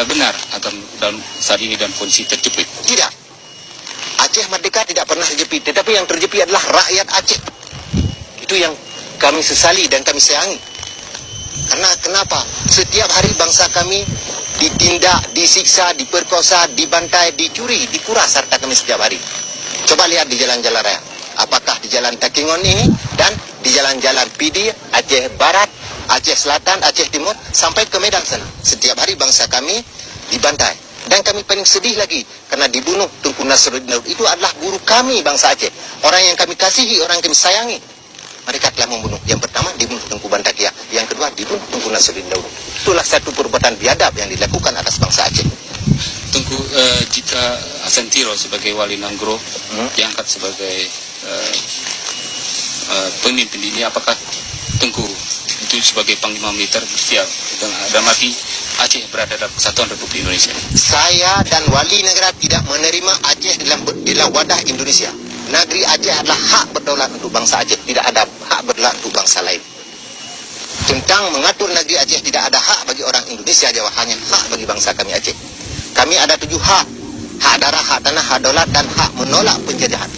benar atau dalam saat ini dalam kondisi terjepit? Tidak. Aceh merdeka tidak pernah terjepit, tetapi yang terjepit adalah rakyat Aceh. Itu yang kami sesali dan kami sayangi. Karena kenapa? Setiap hari bangsa kami ditindak, disiksa, diperkosa, dibantai, dicuri, dikuras harta kami setiap hari. Coba lihat di jalan-jalan raya. Apakah di jalan Takingon ini dan di jalan-jalan Pidi, Aceh Barat, Aceh Selatan, Aceh Timur, sampai ke Medan sana. Setiap hari bangsa kami dibantai. Dan kami paling sedih lagi, karena dibunuh Tunku Nasruddin Daud. Itu adalah guru kami bangsa Aceh. Orang yang kami kasihi, orang yang kami sayangi. Mereka telah membunuh. Yang pertama dibunuh Tunku Bantakia. Yang kedua dibunuh Tunku Nasruddin Daud. Itulah satu perbuatan biadab yang dilakukan atas bangsa Aceh. Tunku, jika Asentiro sebagai wali Nanggro diangkat sebagai pemimpin ini, apakah Tunku itu sebagai panglima militer bersiap dalam arti Aceh berada dalam kesatuan Republik Indonesia? Saya dan wali negara tidak menerima Aceh dalam wadah Indonesia. Negeri Aceh adalah hak berdaulat untuk bangsa Aceh, tidak ada hak berdaulat untuk bangsa lain. Tentang mengatur negeri Aceh tidak ada hak bagi orang Indonesia, Jawa, hanya hak bagi bangsa kami Aceh. Kami ada 7 hak: hak darah, hak tanah, hak daulat, dan hak menolak penjajahan.